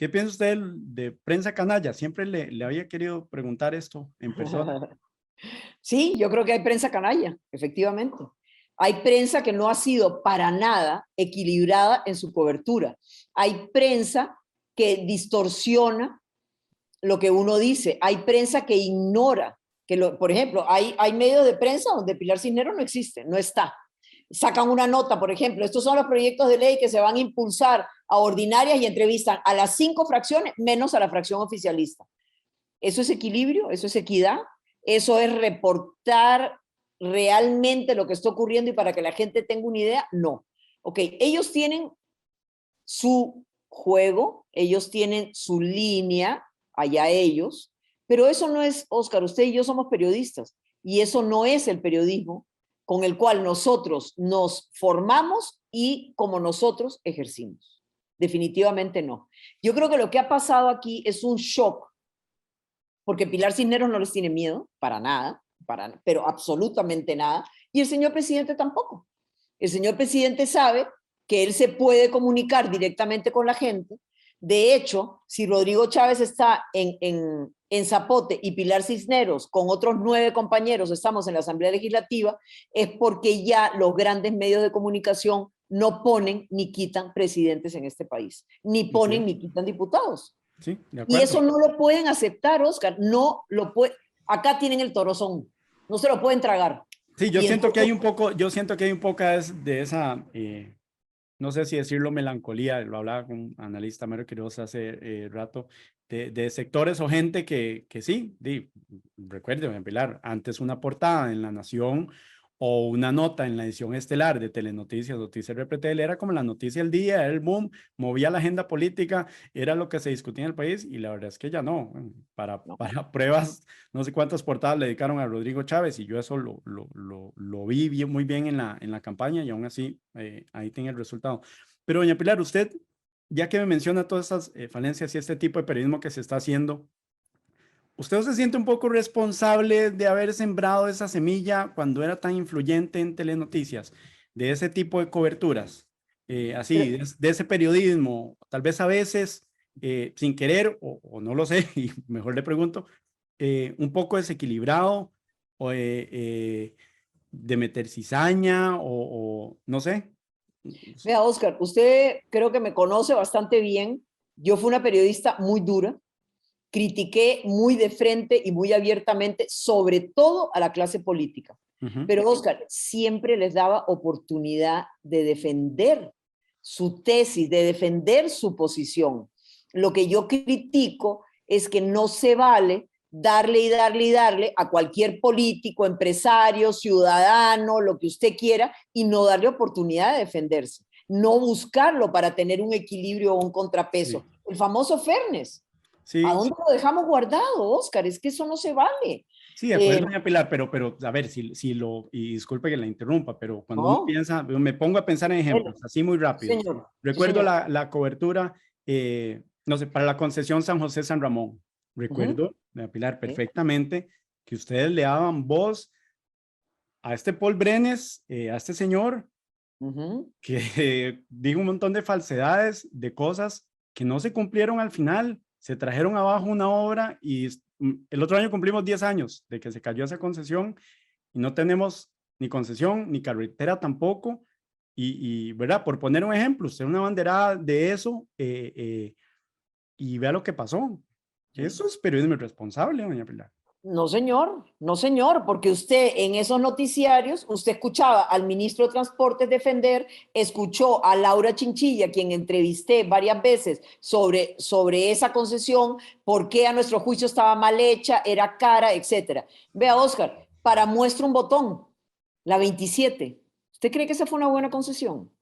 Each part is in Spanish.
¿Qué piensa usted de prensa canalla? Siempre le había querido preguntar esto en persona. Sí, yo creo que hay prensa canalla, efectivamente. Hay prensa que no ha sido para nada equilibrada en su cobertura. Hay prensa que distorsiona lo que uno dice. Hay prensa que ignora. Por ejemplo, hay medios de prensa donde Pilar Cisneros no existe, no está. Sacan una nota, por ejemplo, estos son los proyectos de ley que se van a impulsar a ordinarias y entrevistan a las 5 fracciones menos a la fracción oficialista. ¿Eso es equilibrio? ¿Eso es equidad? ¿Eso es reportar realmente lo que está ocurriendo y para que la gente tenga una idea? No. Ok, ellos tienen su juego, ellos tienen su línea, allá ellos, pero eso no es, Oscar, usted y yo somos periodistas y eso no es el periodismo con el cual nosotros nos formamos y como nosotros ejercimos. Definitivamente no. Yo creo que lo que ha pasado aquí es un shock, porque Pilar Cisneros no les tiene miedo, para nada, pero absolutamente nada, y el señor presidente tampoco. El señor presidente sabe que él se puede comunicar directamente con la gente. De hecho, si Rodrigo Chávez está en Zapote y Pilar Cisneros con otros 9 compañeros estamos en la Asamblea Legislativa, es porque ya los grandes medios de comunicación no ponen ni quitan presidentes en este país, ni ponen Ok, ni quitan diputados. sí, de Y eso acuerdo. no lo pueden aceptar, Oscar. No lo puede. Acá tienen el torozón. No se lo pueden tragar. Sí, yo Y siento que hay entonces, un poco, yo siento que hay un poco de esa, no sé si decirlo melancolía, lo hablaba con un analista Mario Quiroz hace rato, de sectores o gente que sí, recuerden, Pilar, antes una portada en La Nación o una nota en la edición estelar de Telenoticias, Noticias RPTL, era como la noticia del día, era el boom, movía la agenda política, era lo que se discutía en el país y la verdad es que ya no. no. Para pruebas, no sé cuántas portadas le dedicaron a Rodrigo Chávez y yo eso lo vi muy bien en la campaña y aún así ahí tiene el resultado. Pero doña Pilar, usted, ya que me menciona todas estas falencias y este tipo de periodismo que se está haciendo, ¿usted se siente un poco responsable de haber sembrado esa semilla cuando era tan influyente en Telenoticias, de ese tipo de coberturas, así, Pero, de ese periodismo, tal vez a veces sin querer, o no lo sé, y mejor le pregunto, un poco desequilibrado, o de meter cizaña, o no sé? vea, Oscar, usted creo que me conoce bastante bien. Yo fui una periodista muy dura. Critiqué muy de frente y muy abiertamente, sobre todo a la clase política. Ujú. Pero, Oscar, siempre les daba oportunidad de defender su tesis, de defender su posición. Lo que yo critico es que no se vale darle y darle y darle a cualquier político, empresario, ciudadano, lo que usted quiera, y no darle oportunidad de defenderse. No buscarlo para tener un equilibrio o un contrapeso. Sí, El famoso fairness. ¿A sí, dónde lo dejamos guardado, Oscar? Es que eso no se vale. sí, de acuerdo, doña Pilar, pero a ver, y disculpe que la interrumpa, pero cuando uno No, piensa, me pongo a pensar en bueno, ejemplos, así muy sí, rápidos. señor. Sí, Recuerdo señor. la cobertura, no sé, para la concesión San José San Ramón. Ujú, Recuerdo, doña Pilar, sí, perfectamente que ustedes le daban voz a este Paul Brenes, a este señor ujú. que dijo un montón de falsedades, de cosas que no se cumplieron al final. Se trajeron abajo una obra y el otro año cumplimos 10 años de que se cayó esa concesión y no tenemos ni concesión ni carretera tampoco. ¿Verdad? Por poner un ejemplo, usted una banderada de eso y vea lo que pasó. Sí. Eso es periodismo irresponsable, doña Pilar. No, señor, no, señor, porque usted en esos noticiarios, usted escuchaba al ministro de Transportes defender, escuchó a Laura Chinchilla, quien entrevisté varias veces sobre esa concesión, por qué a nuestro juicio estaba mal hecha, era cara, etcétera. Vea, Oscar, para muestra un botón, la 27. ¿Usted cree que esa fue una buena concesión?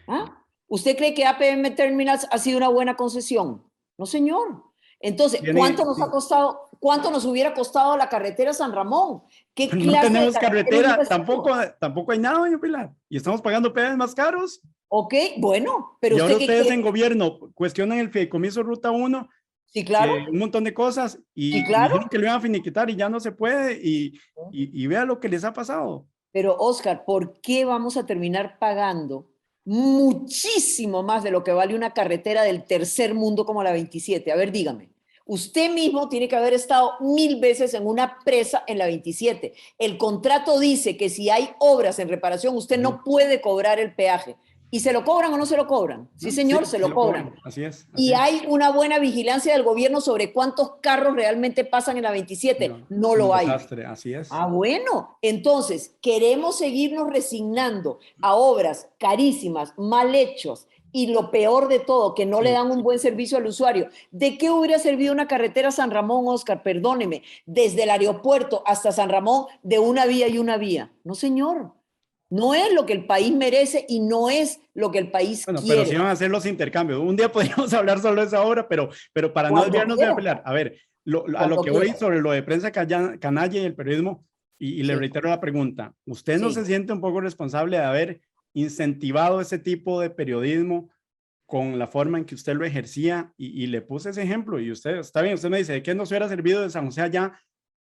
¿Ah? ¿Usted cree que APM Terminals ha sido una buena concesión? No, señor. Entonces, ¿cuánto Tiene, nos ha sí, costado, cuánto nos hubiera costado la carretera San Ramón? ¿Qué no clase de tenemos carretera carretera, hubiera sido? tampoco hay nada, doña Pilar. Y estamos pagando peajes más caros. Ok, bueno, pero Y ahora ¿usted qué ustedes quiere? en gobierno cuestionan el fideicomiso Ruta 1, Sí, claro, un montón de cosas, sí, y claro. dijeron que lo iban a finiquitar y ya no se puede, y vea lo que les ha pasado. Pero, Oscar, ¿por qué vamos a terminar pagando muchísimo más de lo que vale una carretera del tercer mundo como la 27. A ver, dígame. Usted mismo tiene que haber estado 1000 veces en una presa en la 27. El contrato dice que si hay obras en reparación, usted no puede cobrar el peaje. ¿Y se lo cobran o no se lo cobran? Sí, ¿No? señor, Sí, se sí lo lo cobran. cobran. Así es. Así Y es. hay una buena vigilancia del gobierno sobre cuántos carros realmente pasan en la 27. No, No es un lo hay. desastre. Así es. Ah, bueno, entonces queremos seguirnos resignando a obras carísimas, mal hechas y lo peor de todo, que no le Sí. dan un buen servicio al usuario. ¿De qué hubiera servido una carretera San Ramón, Oscar? Perdóneme, desde el aeropuerto hasta San Ramón de una vía y una vía. No, señor, no es lo que el país merece y no es lo que el país Bueno, pero sí quiere. van a hacer los intercambios. Un día podríamos hablar solo de esa obra, pero para no Cuando desviarnos de quiera, pelear, a ver, a lo cuando que voy quiera. sobre lo de prensa canalla y el periodismo, y le Sí, reitero la pregunta, ¿usted no se sí. siente un poco responsable de haber incentivado ese tipo de periodismo con la forma en que usted lo ejercía? Y le puse ese ejemplo y usted, está bien, usted me dice, ¿de qué nos hubiera servido de San José allá?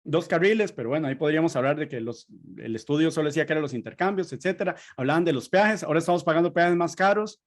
2 carriles, pero bueno, ahí podríamos hablar de que el estudio solo decía que eran los intercambios, etcétera. Hablaban de los peajes, ahora estamos pagando peajes más caros.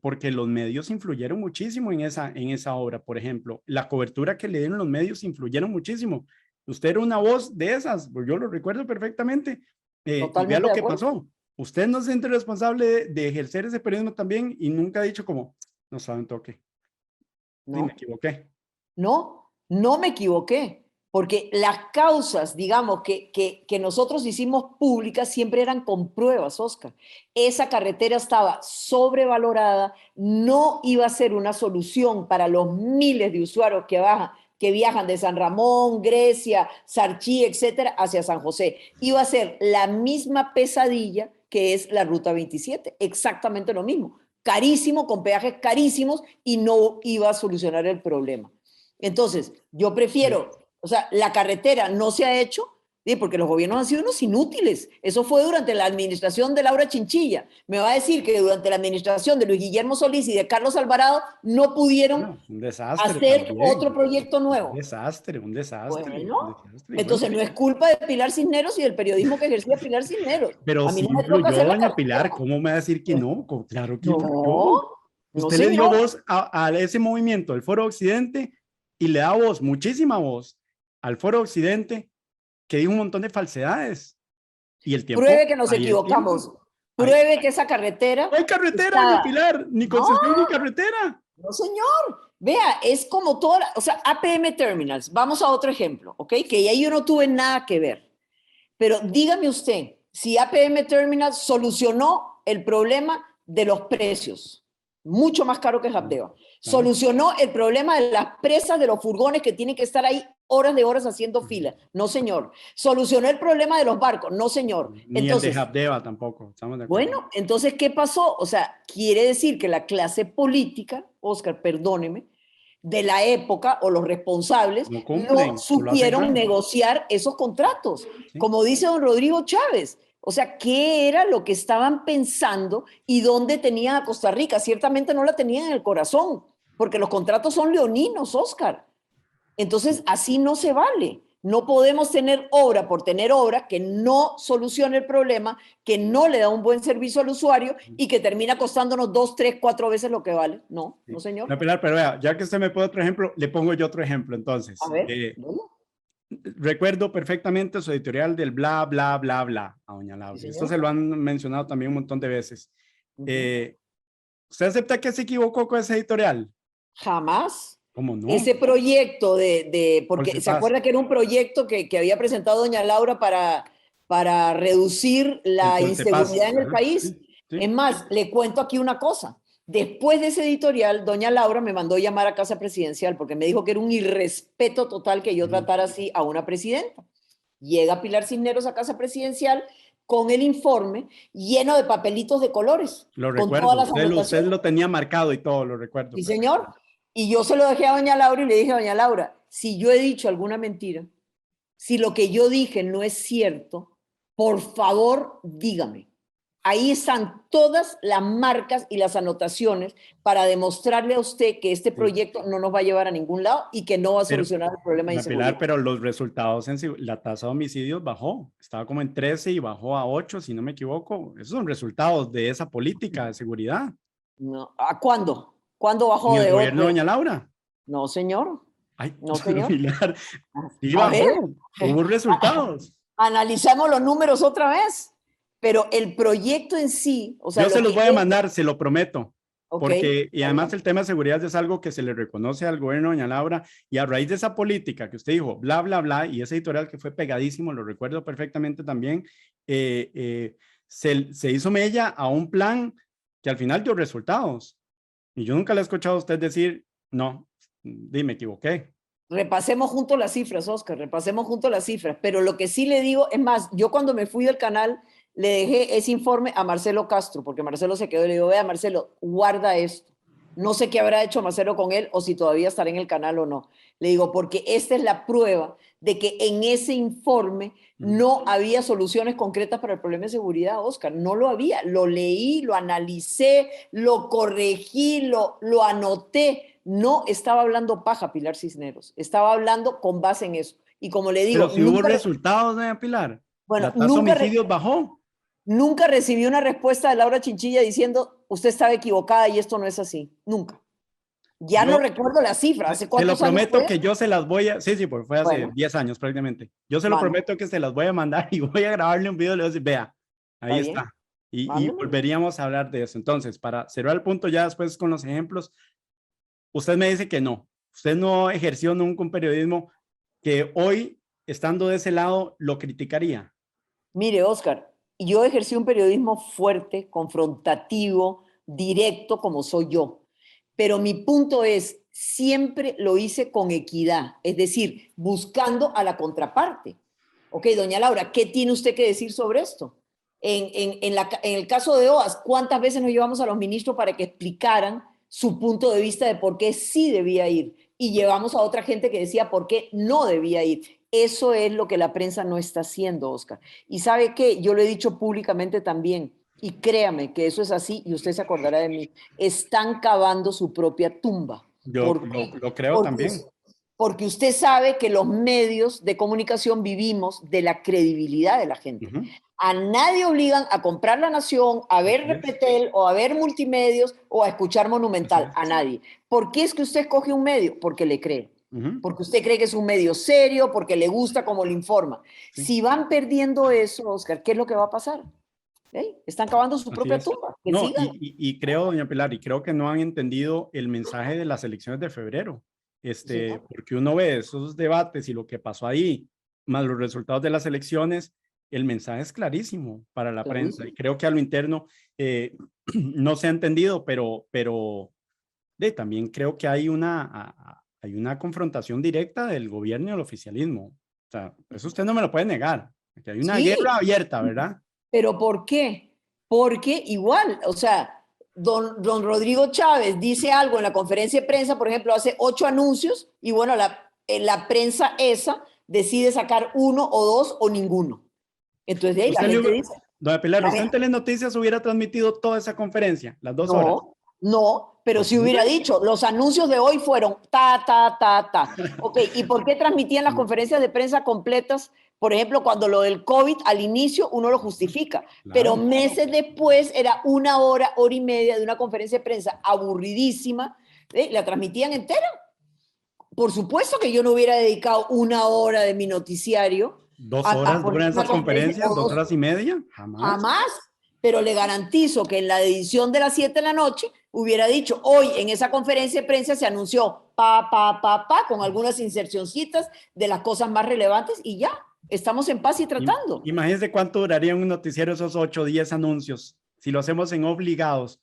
Porque los medios influyeron muchísimo en esa obra. Por ejemplo, la cobertura que le dieron los medios influyeron muchísimo. Usted era una voz de esas, pues yo lo recuerdo perfectamente, y vea Totalmente lo de que acuerdo. pasó. Usted no se siente responsable de ejercer ese periodismo también y nunca ha dicho como, no saben toque, sí, me No. equivoqué. No, no me equivoqué, porque las causas, digamos, que nosotros hicimos públicas siempre eran con pruebas, Oscar. Esa carretera estaba sobrevalorada, no iba a ser una solución para los miles de usuarios que viajan de San Ramón, Grecia, Sarchí, etcétera, hacia San José. Iba a ser la misma pesadilla que es la Ruta 27, exactamente lo mismo. Carísimo, con peajes carísimos y no iba a solucionar el problema. Entonces, yo Sí. prefiero, o sea, la carretera no se ha hecho, ¿sí? Porque los gobiernos han sido unos inútiles. Eso fue durante la administración de Laura Chinchilla. Me va a decir que durante la administración de Luis Guillermo Solís y de Carlos Alvarado no pudieron Bueno, un desastre hacer otro también. proyecto Un nuevo. desastre, un desastre, Bueno, un desastre. Y bueno, entonces no es culpa de Pilar Cisneros y del periodismo que ejercía Pilar Cisneros. pero A mí sí no me toca influyó hacer la doña Pilar, carretera. ¿cómo me va a decir que no? Claro que influyó. No, no, Usted le dio señor. voz a ese movimiento, el Foro Occidente, y le da voz, muchísima voz, al Foro Occidente, que dijo un montón de falsedades. Y el tiempo, Pruebe que nos ahí el tiempo. equivocamos. Ahí, Pruebe que esa carretera no hay carretera, doña está... Pilar, ni No, concesión ni carretera. no, señor. Vea, es como toda, o sea, APM Terminals. Vamos a otro ejemplo, ¿ok? Que ahí yo no tuve nada que ver. Pero dígame usted, si APM Terminals solucionó el problema de los precios, mucho más caro que Habdeba. Claro. Solucionó el problema de las presas de los furgones que tienen que estar ahí horas de horas haciendo fila. No, señor. Solucionó el problema de los barcos. No, señor. Ni el de Entonces, Habdeba tampoco, estamos de acuerdo. bueno, entonces, ¿qué pasó? O sea, quiere decir que la clase política, Oscar, perdóneme, de la época o los responsables No no cumplen, solo hacen supieron ruido. negociar esos contratos. ¿Sí? Como dice don Rodrigo Chávez, o sea, ¿qué era lo que estaban pensando y dónde tenían a Costa Rica? Ciertamente no la tenían en el corazón, porque los contratos son leoninos, Oscar. Entonces, así no se vale. No podemos tener obra por tener obra que no solucione el problema, que no le da un buen servicio al usuario y que termina costándonos 2, 3, 4 veces lo que vale. No, no, Sí. señor. No, Pilar, pero vea, ya que usted me pone otro ejemplo, le pongo yo otro ejemplo A entonces. ver, ¿no? Recuerdo perfectamente su editorial del bla, bla, bla, bla a doña Sí, Laura. Esto señor. se lo han mencionado también un montón de veces. Ujú. Eh, ¿Usted acepta que se equivocó con ese editorial? Jamás. ¿Cómo no? Ese proyecto ¿Cuál porque se se pasa? acuerda que era un proyecto que había presentado doña Laura para reducir El la Coltepaz. inseguridad en el Ajá, país. sí, Es sí. más, le cuento aquí una cosa. Después de ese editorial, doña Laura me mandó llamar a Casa Presidencial porque me dijo que era un irrespeto total que yo Ujú. tratara así a una presidenta. Llega Pilar Cisneros a Casa Presidencial con el informe lleno de papelitos de colores, Lo con todas recuerdo. las Usted anotaciones. lo tenía marcado y todo, lo recuerdo Sí, señor. perfectamente. Y yo se lo dejé a doña Laura y le dije a doña Laura, si yo he dicho alguna mentira, si lo que yo dije no es cierto, por favor, dígame. Ahí están todas las marcas y las anotaciones para demostrarle a usted que este Sí. proyecto no nos va a llevar a ningún lado y que no va a Pero, solucionar el problema de doña Pilar, inseguridad. pero los resultados la tasa de homicidios bajó, estaba como en 13 y bajó a 8, si no me equivoco. Esos son resultados de esa política de seguridad. No. ¿A cuándo? ¿Cuándo En bajó el de gobierno de 8? doña Laura. No, señor. Ay, No, doña señor. Pilar, sí A ver, bajó, hubo resultados. analicemos los números otra vez. Pero el proyecto en sí, o sea, Yo se lo los que voy a es, mandar, se lo prometo. ok, Porque, y está además bien. el tema de seguridad es algo que se le reconoce al gobierno de doña Laura, y a raíz de esa política que usted dijo, bla, bla, bla, y ese editorial que fue pegadísimo, lo recuerdo perfectamente también, se hizo mella a un plan que al final dio resultados. Y yo nunca le he escuchado a usted decir, no, me equivoqué. Repasemos juntos las cifras, Oscar, repasemos juntos las cifras. Pero lo que sí le digo, es más, yo cuando me fui del canal le dejé ese informe a Marcelo Castro, porque Marcelo se quedó y le digo, vea, Marcelo, guarda esto. No sé qué habrá hecho Marcelo con él o si todavía estará en el canal o no. Le digo, porque esta es la prueba de que en ese informe no había soluciones concretas para el problema de seguridad, Oscar. No lo había. Lo leí, lo analicé, lo corregí, lo anoté. No estaba hablando paja, Pilar Cisneros. Estaba hablando con base en eso. Y como le Pero digo, si hubo resultados, doña Pilar, bueno, la tasa de homicidios bajó. nunca recibí una respuesta de Laura Chinchilla diciendo, usted estaba equivocada y esto no es así. Nunca. Ya no Yo recuerdo la cifra. ¿Hace se lo cuántos años prometo fue que eso? yo se las voy a, sí, sí, porque fue hace Bueno, 10 años prácticamente. Yo se lo mande. prometo que se las voy a mandar y voy a grabarle un video y le voy a decir, vea, ¿Está ahí bien? está. Y Mándeme. volveríamos a hablar de eso. Entonces, para cerrar el punto ya después con los ejemplos, usted me dice que no. Usted no ejerció nunca un periodismo que hoy, estando de ese lado, lo criticaría. Mire, Oscar, yo ejercí un periodismo fuerte, confrontativo, directo, como soy yo. Pero mi punto es, siempre lo hice con equidad, es decir, buscando a la contraparte. Ok, doña Laura, ¿qué tiene usted que decir sobre esto? En el caso de OAS, ¿cuántas veces nos llevamos a los ministros para que explicaran su punto de vista de por qué sí debía ir? Y llevamos a otra gente que decía por qué no debía ir. Eso es lo que la prensa no está haciendo, Oscar. Y sabe qué, yo lo he dicho públicamente también, y créame que eso es así, y usted se acordará de mí, están cavando su propia tumba. Yo ¿Por qué? lo creo Porque, también. porque usted sabe que los medios de comunicación vivimos de la credibilidad de la gente. Ujú. A nadie obligan a comprar La Nación, a ver Así es, Repetel o a ver Multimedios o a escuchar así Monumental. es. A nadie. ¿Por qué es que usted escoge un medio? Porque le cree. Ujú. Porque usted cree que es un medio serio, porque le gusta cómo lo informa. Sí. Si van perdiendo eso, Oscar, ¿qué es lo que va a pasar? ¿Eh? Están cavando su Así propia es. tumba. Que No, sigan. y creo, doña Pilar, y creo que no han entendido el mensaje de las elecciones de febrero. Señor. Porque uno ve esos debates y lo que pasó ahí, más los resultados de las elecciones, el mensaje es clarísimo para la prensa. Y Clarísimo. creo que a lo interno no se ha entendido, pero también creo que hay una confrontación directa del gobierno y el oficialismo. O sea, eso usted no me lo puede negar. Que hay una guerra Sí, abierta, ¿verdad? pero ¿por qué? Porque igual, o sea, don Rodrigo Chávez dice algo en la conferencia de prensa, por ejemplo, hace 8 anuncios y bueno, la prensa esa decide sacar uno o dos o ninguno. Entonces de ahí la Usted gente le, dice, doña Pilar, la usted en gente, Telenoticias hubiera transmitido toda esa conferencia, las 2 horas. no, no, pero Pues si sí. hubiera dicho, los anuncios de hoy fueron ta, ta, ta, ta. Ok, ¿y por qué transmitían las conferencias de prensa completas? Por ejemplo, cuando lo del COVID al inicio uno lo justifica, pero Claro. meses después era 1 hora, hora y media de una conferencia de prensa aburridísima, la transmitían entera. Por supuesto que yo no hubiera dedicado 1 hora de mi noticiario Dos a horas poner duran una esas conferencia conferencias, o 2 horas y media, jamás. jamás, pero le garantizo que en la edición de las 7 de la noche hubiera dicho, hoy en esa conferencia de prensa se anunció con algunas insercioncitas de las cosas más relevantes y ya, estamos en paz y tratando. Imagínense cuánto duraría un noticiero esos 8 o 10 anuncios. Si lo hacemos en obligados,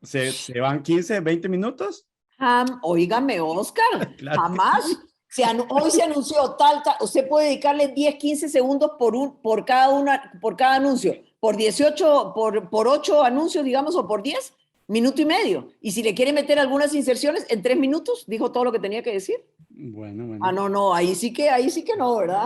¿se van 15, 20 minutos? Óigame, Oscar, Claro que jamás. sí. Hoy se anunció tal, usted puede dedicarle 10, 15 segundos por cada anuncio, por 18, por 8 anuncios, digamos, o por 10, minuto y medio. Y si le quiere meter algunas inserciones, en 3 minutos dijo todo lo que tenía que decir. Bueno, Ah, bueno. no, no, ahí sí que no, ¿verdad?